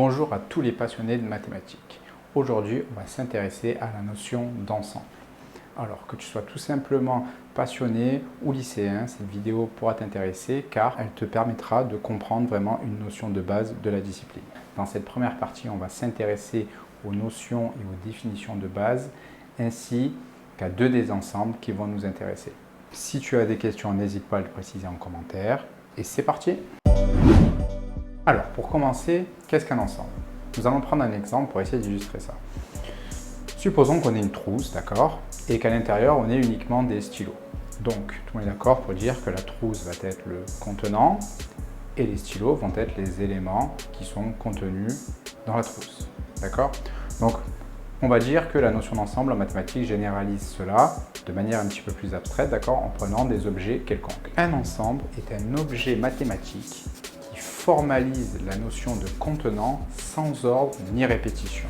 Bonjour à tous les passionnés de mathématiques. Aujourd'hui, on va s'intéresser à la notion d'ensemble. Alors que tu sois tout simplement passionné ou lycéen, cette vidéo pourra t'intéresser car elle te permettra de comprendre vraiment une notion de base de la discipline. Dans cette première partie, on va s'intéresser aux notions et aux définitions de base ainsi qu'à deux des ensembles qui vont nous intéresser. Si tu as des questions, n'hésite pas à le préciser en commentaire. Et c'est parti! Alors, pour commencer, qu'est-ce qu'un ensemble? Nous allons prendre un exemple pour essayer d'illustrer ça. Supposons qu'on ait une trousse, d'accord? Et qu'à l'intérieur, on ait uniquement des stylos. Donc, tout le monde est d'accord pour dire que la trousse va être le contenant et les stylos vont être les éléments qui sont contenus dans la trousse. D'accord? Donc, on va dire que la notion d'ensemble en mathématiques généralise cela de manière un petit peu plus abstraite, d'accord, en prenant des objets quelconques. Un ensemble est un objet mathématique qui formalise la notion de contenant sans ordre ni répétition.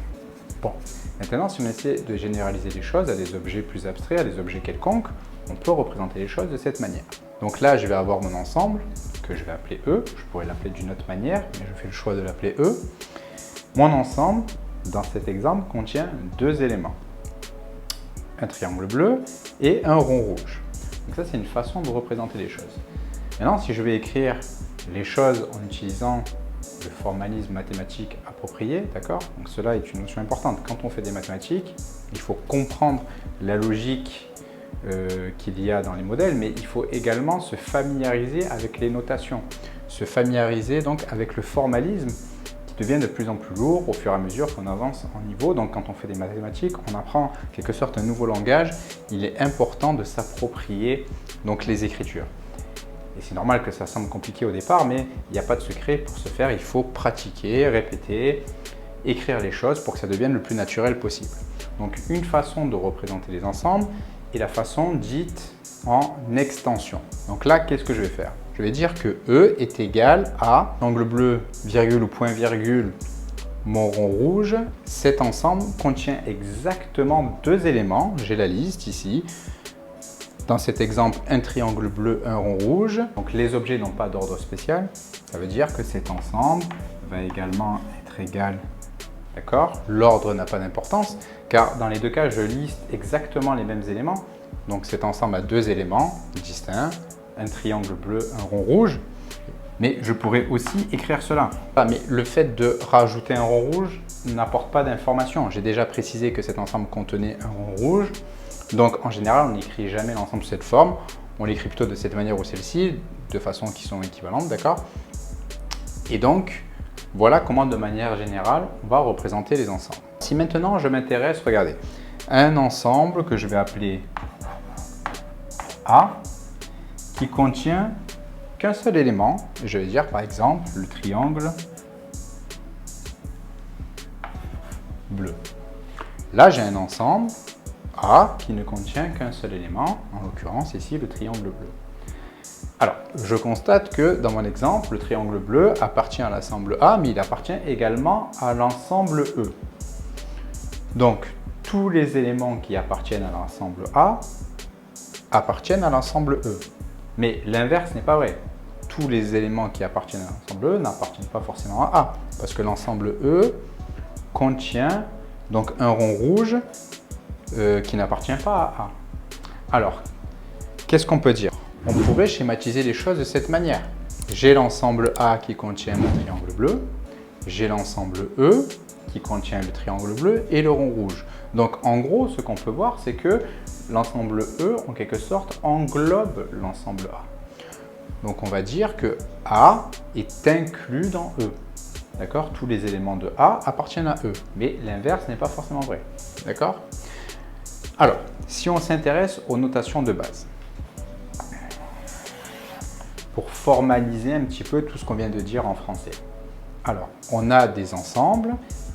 Bon, maintenant, si on essaie de généraliser les choses à des objets plus abstraits, à des objets quelconques, on peut représenter les choses de cette manière. Donc là, je vais avoir mon ensemble, que je vais appeler E. Je pourrais l'appeler d'une autre manière, mais je fais le choix de l'appeler E. Mon ensemble, dans cet exemple, contient deux éléments. Un triangle bleu et un rond rouge. Donc ça, c'est une façon de représenter les choses. Maintenant, si je vais écrire les choses en utilisant le formalisme mathématique approprié, d'accord? Donc cela est une notion importante. Quand on fait des mathématiques, il faut comprendre la logique qu'il y a dans les modèles, mais il faut également se familiariser avec les notations, se familiariser donc avec le formalisme qui devient de plus en plus lourd au fur et à mesure qu'on avance en niveau. Donc quand on fait des mathématiques, on apprend en quelque sorte un nouveau langage. Il est important de s'approprier donc les écritures. Et c'est normal que ça semble compliqué au départ, mais il n'y a pas de secret pour ce faire. Il faut pratiquer, répéter, écrire les choses pour que ça devienne le plus naturel possible. Donc une façon de représenter les ensembles est la façon dite en extension. Donc là, qu'est-ce que je vais faire? Je vais dire que E est égal à angle bleu, virgule ou point virgule, mon rond rouge. Cet ensemble contient exactement deux éléments. J'ai la liste ici. Dans cet exemple, un triangle bleu, un rond rouge. Donc les objets n'ont pas d'ordre spécial. Ça veut dire que cet ensemble va également être égal. D'accord? L'ordre n'a pas d'importance car dans les deux cas, je liste exactement les mêmes éléments. Donc cet ensemble a deux éléments distincts, un triangle bleu, un rond rouge. Mais je pourrais aussi écrire cela. Mais le fait de rajouter un rond rouge n'apporte pas d'information. J'ai déjà précisé que cet ensemble contenait un rond rouge. Donc en général, on n'écrit jamais l'ensemble sous cette forme. On l'écrit plutôt de cette manière ou celle-ci, de façon qui sont équivalentes, d'accord? Et donc, voilà comment de manière générale, on va représenter les ensembles. Si maintenant je m'intéresse, regardez, à un ensemble que je vais appeler A, qui contient qu'un seul élément, je vais dire par exemple le triangle bleu. Là, j'ai un ensemble A qui ne contient qu'un seul élément, en l'occurrence ici le triangle bleu. Alors, je constate que dans mon exemple, le triangle bleu appartient à l'ensemble A, mais il appartient également à l'ensemble E. Donc, tous les éléments qui appartiennent à l'ensemble A appartiennent à l'ensemble E. Mais l'inverse n'est pas vrai. Tous les éléments qui appartiennent à l'ensemble E n'appartiennent pas forcément à A, parce que l'ensemble E contient donc un rond rouge qui n'appartient pas à A. Alors, qu'est-ce qu'on peut dire? On pourrait schématiser les choses de cette manière. J'ai l'ensemble A qui contient mon triangle bleu, j'ai l'ensemble E qui contient le triangle bleu et le rond rouge. Donc en gros, ce qu'on peut voir, c'est que l'ensemble E, en quelque sorte, englobe l'ensemble A. Donc on va dire que A est inclus dans E. D'accord? Tous les éléments de A appartiennent à E, mais l'inverse n'est pas forcément vrai. D'accord? Alors, si on s'intéresse aux notations de base, pour formaliser un petit peu tout ce qu'on vient de dire en français. Alors, on a des ensembles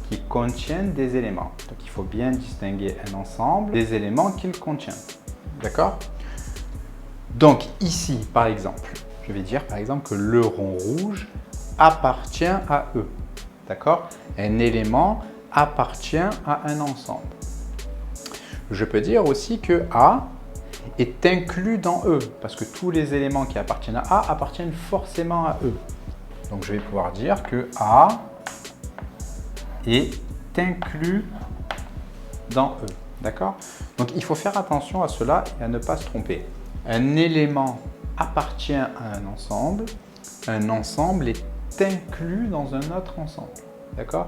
qui contiennent des éléments. Donc, il faut bien distinguer un ensemble des éléments qu'il contient. D'accord? Donc, ici, par exemple, je vais dire par exemple que le rond rouge appartient à E. D'accord? Un élément appartient à un ensemble. Je peux dire aussi que A est inclus dans E, parce que tous les éléments qui appartiennent à A appartiennent forcément à E. Donc je vais pouvoir dire que A est inclus dans E. D'accord? Donc, il faut faire attention à cela et à ne pas se tromper. Un élément appartient à un ensemble est inclus dans un autre ensemble. D'accord?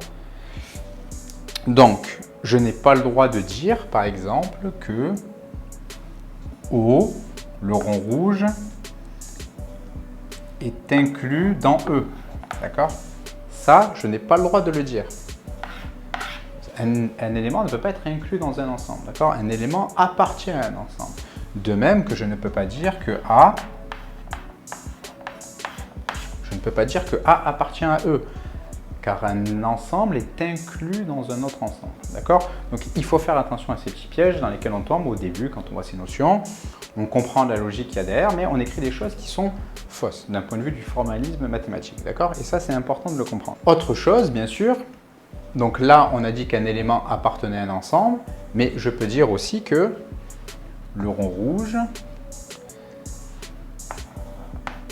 Donc, je n'ai pas le droit de dire, par exemple, que O, le rond rouge, est inclus dans E. D'accord? Ça, je n'ai pas le droit de le dire. Un élément ne peut pas être inclus dans un ensemble. D'accord? Un élément appartient à un ensemble. De même que je ne peux pas dire que A, appartient à E. Car un ensemble est inclus dans un autre ensemble. D'accord? Donc, il faut faire attention à ces petits pièges dans lesquels on tombe au début quand on voit ces notions. On comprend la logique qu'il y a derrière, mais on écrit des choses qui sont fausses d'un point de vue du formalisme mathématique. D'accord? Et ça, c'est important de le comprendre. Autre chose, bien sûr, donc là, on a dit qu'un élément appartenait à un ensemble, mais je peux dire aussi que le rond rouge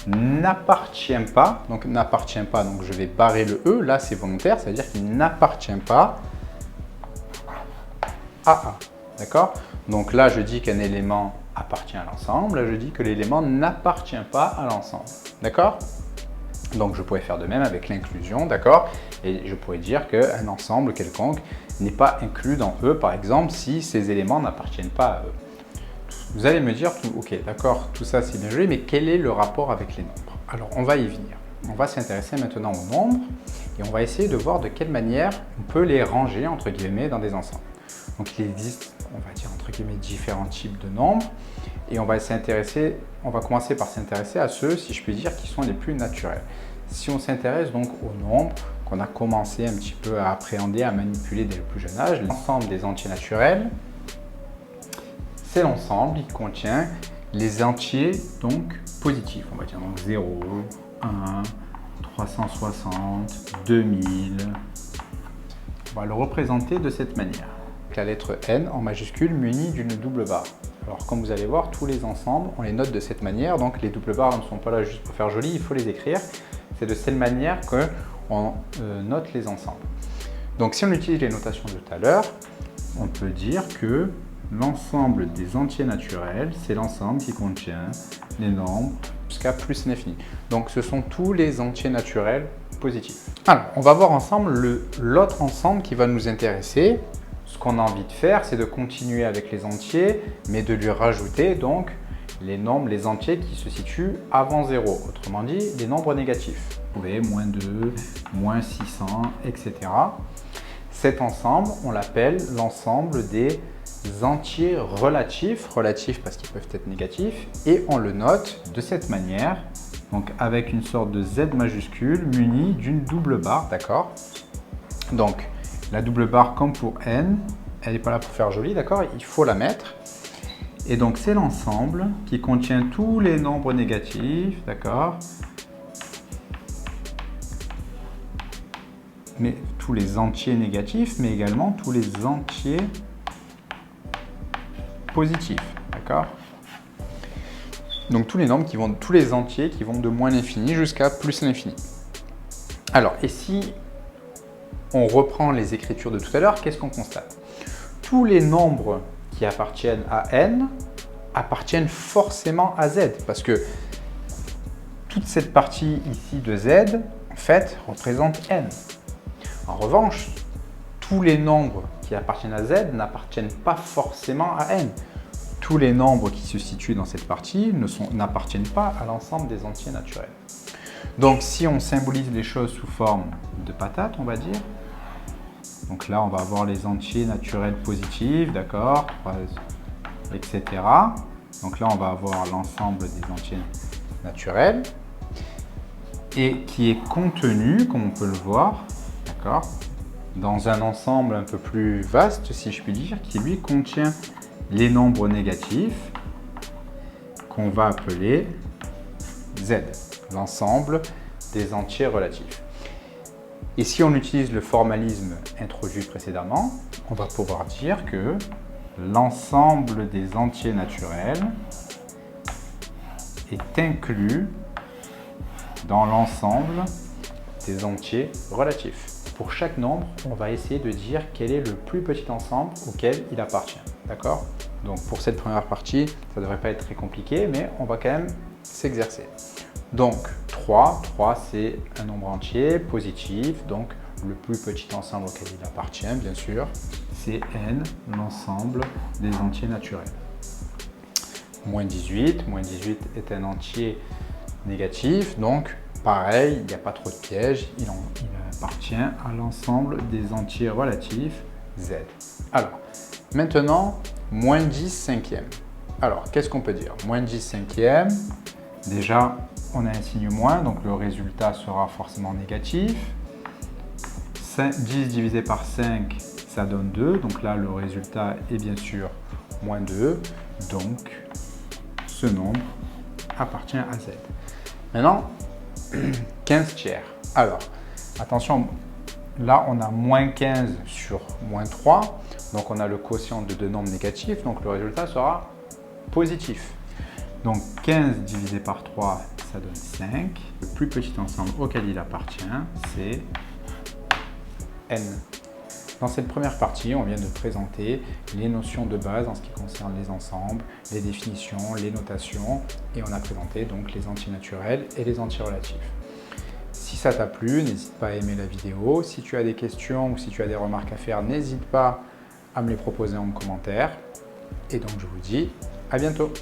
n'appartient pas, donc je vais barrer le E, là c'est volontaire, ça veut dire qu'il n'appartient pas à A, d'accord? Donc là je dis qu'un élément appartient à l'ensemble, là je dis que l'élément n'appartient pas à l'ensemble, d'accord? Donc je pourrais faire de même avec l'inclusion, d'accord? Et je pourrais dire qu'un ensemble quelconque n'est pas inclus dans E, par exemple, si ces éléments n'appartiennent pas à E. Vous allez me dire, ok, d'accord, tout ça c'est bien joli, mais quel est le rapport avec les nombres? Alors, on va y venir. On va s'intéresser maintenant aux nombres et on va essayer de voir de quelle manière on peut les ranger, entre guillemets, dans des ensembles. Donc, il existe, on va dire, entre guillemets, différents types de nombres et on va commencer par s'intéresser à ceux, si je puis dire, qui sont les plus naturels. Si on s'intéresse donc aux nombres qu'on a commencé un petit peu à appréhender, à manipuler dès le plus jeune âge, l'ensemble des entiers naturels, c'est l'ensemble qui contient les entiers donc positifs. On va dire donc 0, 1, 360, 2000. On va le représenter de cette manière. La lettre N en majuscule munie d'une double barre. Alors comme vous allez voir, tous les ensembles, on les note de cette manière. Donc les doubles barres ne sont pas là juste pour faire joli, il faut les écrire. C'est de cette manière qu'on note les ensembles. Donc si on utilise les notations de tout à l'heure, on peut dire que l'ensemble des entiers naturels, c'est l'ensemble qui contient les nombres jusqu'à plus l'infini. Donc, ce sont tous les entiers naturels positifs. Alors, on va voir ensemble l'autre ensemble qui va nous intéresser. Ce qu'on a envie de faire, c'est de continuer avec les entiers, mais de lui rajouter donc les nombres, les entiers qui se situent avant 0. Autrement dit, les nombres négatifs. Vous pouvez moins 2, moins 600, etc. Cet ensemble, on l'appelle l'ensemble des entiers relatifs parce qu'ils peuvent être négatifs, et on le note de cette manière, donc avec une sorte de Z majuscule munie d'une double barre, d'accord? Donc la double barre, comme pour N, elle n'est pas là pour faire joli, d'accord? Il faut la mettre. Et donc c'est l'ensemble qui contient tous les nombres négatifs, d'accord? Mais tous les entiers négatifs, mais également tous les entiers positifs, d'accord? Donc tous les entiers qui vont de moins l'infini jusqu'à plus l'infini. Alors, et si on reprend les écritures de tout à l'heure, qu'est-ce qu'on constate? Tous les nombres qui appartiennent à n appartiennent forcément à z, parce que toute cette partie ici de z, en fait, représente n. En revanche, tous les nombres qui appartiennent à z n'appartiennent pas forcément à n. Tous les nombres qui se situent dans cette partie n'appartiennent pas à l'ensemble des entiers naturels. Donc, si on symbolise les choses sous forme de patates, on va dire, donc là, on va avoir les entiers naturels positifs, d'accord, etc. Donc là, on va avoir l'ensemble des entiers naturels et qui est contenu, comme on peut le voir, d'accord, dans un ensemble un peu plus vaste, si je puis dire, qui lui contient les nombres négatifs qu'on va appeler Z, l'ensemble des entiers relatifs. Et si on utilise le formalisme introduit précédemment, on va pouvoir dire que l'ensemble des entiers naturels est inclus dans l'ensemble des entiers relatifs. pour chaque nombre, on va essayer de dire quel est le plus petit ensemble auquel il appartient. D'accord? Donc pour cette première partie, ça ne devrait pas être très compliqué, mais on va quand même s'exercer. Donc 3 c'est un nombre entier positif, donc le plus petit ensemble auquel il appartient, bien sûr, c'est n, l'ensemble des entiers naturels. Moins 18 est un entier négatif, donc pareil, il n'y a pas trop de pièges, il appartient à l'ensemble des entiers relatifs z. Alors, maintenant, moins 10 cinquième. Alors, qu'est-ce qu'on peut dire? Moins 10 cinquième, déjà, on a un signe moins, donc le résultat sera forcément négatif. 10 divisé par 5, ça donne 2, donc là, le résultat est bien sûr moins 2, donc ce nombre appartient à z. Maintenant, 15 tiers. Alors, attention, là on a moins 15 sur moins 3, donc on a le quotient de deux nombres négatifs, donc le résultat sera positif. Donc 15 divisé par 3, ça donne 5. Le plus petit ensemble auquel il appartient, c'est n. Dans cette première partie, on vient de présenter les notions de base en ce qui concerne les ensembles, les définitions, les notations, et on a présenté donc les entiers naturels et les entiers relatifs. Si ça t'a plu, n'hésite pas à aimer la vidéo. Si tu as des questions ou si tu as des remarques à faire, n'hésite pas à me les proposer en commentaire. Et donc je vous dis à bientôt.